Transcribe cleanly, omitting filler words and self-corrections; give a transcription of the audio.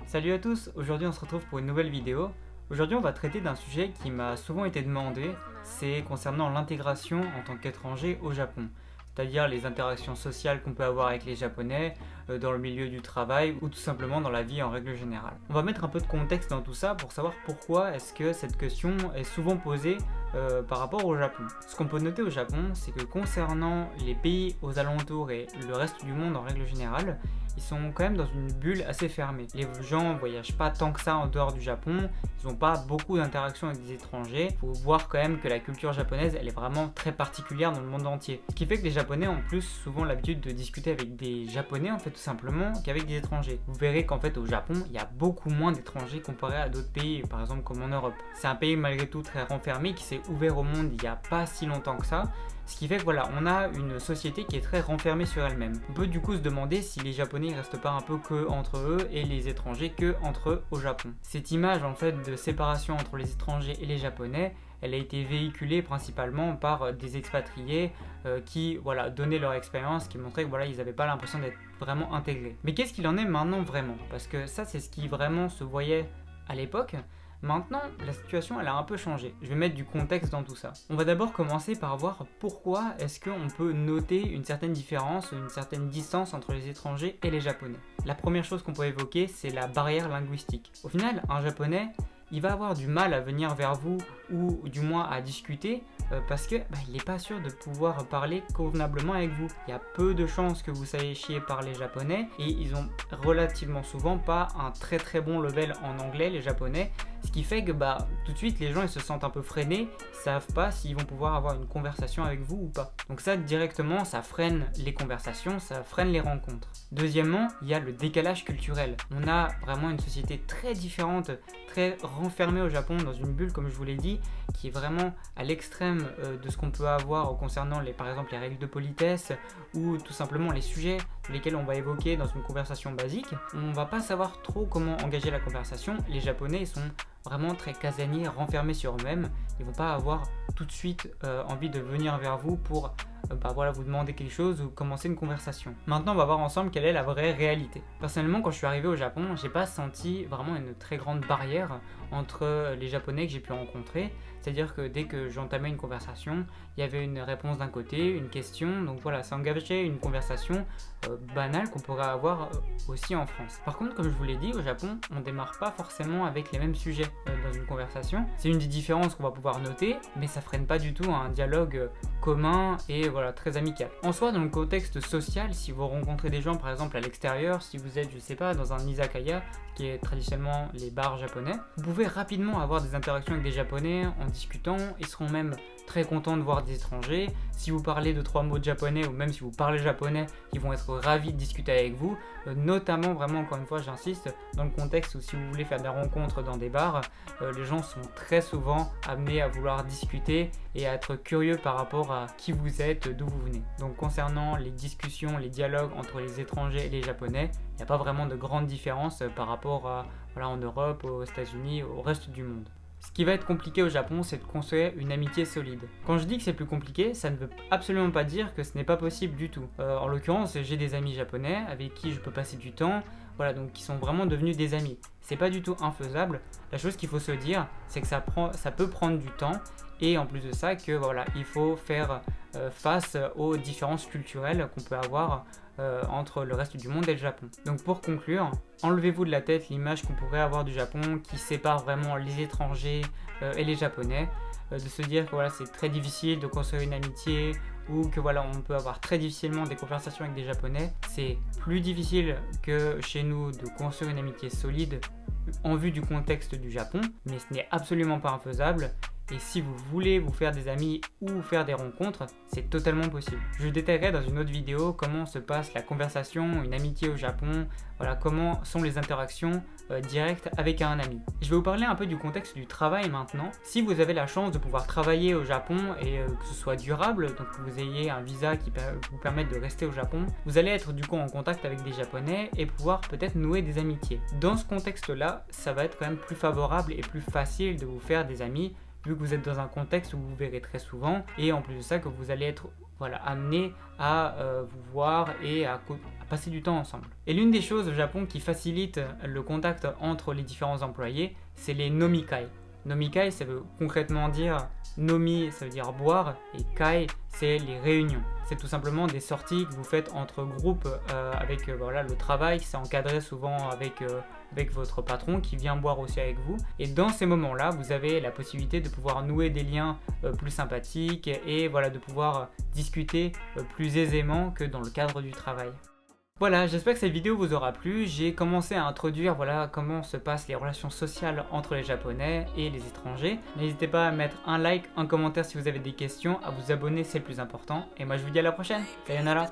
Salut à tous, aujourd'hui on se retrouve pour une nouvelle vidéo. Aujourd'hui on va traiter d'un sujet qui m'a souvent été demandé, c'est concernant l'intégration en tant qu'étranger au Japon. C'est-à-dire les interactions sociales qu'on peut avoir avec les Japonais, dans le milieu du travail ou tout simplement dans la vie en règle générale. On va mettre un peu de contexte dans tout ça pour savoir pourquoi est-ce que cette question est souvent posée par rapport au Japon. Ce qu'on peut noter au Japon, c'est que concernant les pays aux alentours et le reste du monde en règle générale, ils sont quand même dans une bulle assez fermée. Les gens ne voyagent pas tant que ça en dehors du Japon, ils n'ont pas beaucoup d'interactions avec des étrangers. Il faut voir quand même que la culture japonaise, elle est vraiment très particulière dans le monde entier. Ce qui fait que les Japonais ont plus souvent l'habitude de discuter avec des Japonais, en fait, tout simplement, qu'avec des étrangers. Vous verrez qu'en fait, au Japon, il y a beaucoup moins d'étrangers comparé à d'autres pays, par exemple comme en Europe. C'est un pays malgré tout très renfermé, qui s'est ouvert au monde il n'y a pas si longtemps que ça. Ce qui fait que voilà, on a une société qui est très renfermée sur elle-même. On peut du coup se demander si les Japonais ne restent pas un peu que entre eux et les étrangers que entre eux au Japon. Cette image en fait de séparation entre les étrangers et les Japonais, elle a été véhiculée principalement par des expatriés qui voilà, donnaient leur expérience, qui montraient que voilà, ils n'avaient pas l'impression d'être vraiment intégrés. Mais qu'est-ce qu'il en est maintenant vraiment? Parce que ça c'est ce qui vraiment se voyait à l'époque. Maintenant, la situation elle a un peu changé. Je vais mettre du contexte dans tout ça. On va d'abord commencer par voir pourquoi est-ce qu'on peut noter une certaine différence, une certaine distance entre les étrangers et les Japonais. La première chose qu'on peut évoquer, c'est la barrière linguistique. Au final, un Japonais, il va avoir du mal à venir vers vous ou du moins à discuter parce que il n'est pas sûr de pouvoir parler convenablement avec vous. Il y a peu de chances que vous sachiez parler japonais et ils ont relativement souvent pas un très bon level en anglais les Japonais, ce qui fait que tout de suite les gens ils se sentent un peu freinés, ils savent pas s'ils vont pouvoir avoir une conversation avec vous ou pas. Donc ça directement ça freine les conversations, ça freine les rencontres. Deuxièmement, il y a le décalage culturel. On a vraiment une société très différente, très renfermée au Japon dans une bulle comme je vous l'ai dit, qui est vraiment à l'extrême de ce qu'on peut avoir concernant par exemple les règles de politesse ou tout simplement les sujets lesquels on va évoquer dans une conversation basique. On va pas savoir trop comment engager la conversation. Les Japonais ils sont vraiment très casaniers, renfermés sur eux-mêmes. Ils vont pas avoir tout de suite envie de venir vers vous pour vous demander quelque chose ou commencer une conversation. Maintenant, on va voir ensemble quelle est la vraie réalité. Personnellement, quand je suis arrivé au Japon, j'ai pas senti vraiment une très grande barrière entre les Japonais que j'ai pu rencontrer. C'est-à-dire que dès que j'entamais une conversation, il y avait une réponse d'un côté, une question. Donc voilà, ça engageait une conversation banale qu'on pourrait avoir aussi en France. Par contre, comme je vous l'ai dit, au Japon, on démarre pas forcément avec les mêmes sujets dans une conversation. C'est une des différences qu'on va pouvoir noter, mais ça freine pas du tout un dialogue commun et voilà, très amical. En soi, dans le contexte social, si vous rencontrez des gens par exemple à l'extérieur, si vous êtes, je sais pas, dans un izakaya, qui est traditionnellement les bars japonais, vous pouvez rapidement avoir des interactions avec des Japonais en discutant, ils seront même très contents de voir des étrangers. Si vous parlez 2-3 mots de japonais ou même si vous parlez japonais, ils vont être ravis de discuter avec vous, notamment vraiment encore une fois j'insiste, dans le contexte où si vous voulez faire des rencontres dans des bars, les gens sont très souvent amenés à vouloir discuter et à être curieux par rapport à qui vous êtes, d'où vous venez. Donc concernant les discussions, les dialogues entre les étrangers et les Japonais, il n'y a pas vraiment de grande différence par rapport à en Europe, aux États-Unis, au reste du monde. Ce qui va être compliqué au Japon, c'est de construire une amitié solide. Quand je dis que c'est plus compliqué, ça ne veut absolument pas dire que ce n'est pas possible du tout. En l'occurrence, j'ai des amis japonais avec qui je peux passer du temps, donc qui sont vraiment devenus des amis. C'est pas du tout infaisable. La chose qu'il faut se dire, c'est que ça peut prendre du temps et en plus de ça, il faut faire face aux différences culturelles qu'on peut avoir entre le reste du monde et le Japon. Donc pour conclure, enlevez-vous de la tête l'image qu'on pourrait avoir du Japon qui sépare vraiment les étrangers et les Japonais, de se dire que c'est très difficile de construire une amitié ou que on peut avoir très difficilement des conversations avec des Japonais. C'est plus difficile que chez nous de construire une amitié solide en vue du contexte du Japon, mais ce n'est absolument pas infaisable. Et si vous voulez vous faire des amis ou faire des rencontres, c'est totalement possible. Je détaillerai dans une autre vidéo comment se passe la conversation, une amitié au Japon, comment sont les interactions directes avec un ami. Je vais vous parler un peu du contexte du travail maintenant. Si vous avez la chance de pouvoir travailler au Japon et que ce soit durable, donc que vous ayez un visa qui vous permette de rester au Japon, vous allez être du coup en contact avec des Japonais et pouvoir peut-être nouer des amitiés. Dans ce contexte-là, ça va être quand même plus favorable et plus facile de vous faire des amis vu que vous êtes dans un contexte où vous vous verrez très souvent, et en plus de ça que vous allez être amené à vous voir et à passer du temps ensemble. Et l'une des choses au Japon qui facilite le contact entre les différents employés, c'est les nomikai. Nomikai, ça veut concrètement dire nomi, ça veut dire boire, et kai, c'est les réunions. C'est tout simplement des sorties que vous faites entre groupes avec le travail, c'est encadré souvent avec votre patron qui vient boire aussi avec vous. Et dans ces moments-là, vous avez la possibilité de pouvoir nouer des liens plus sympathiques et de pouvoir discuter plus aisément que dans le cadre du travail. Voilà, j'espère que cette vidéo vous aura plu. J'ai commencé à introduire comment se passent les relations sociales entre les Japonais et les étrangers. N'hésitez pas à mettre un like, un commentaire si vous avez des questions, à vous abonner, c'est le plus important. Et moi je vous dis à la prochaine. Sayonara.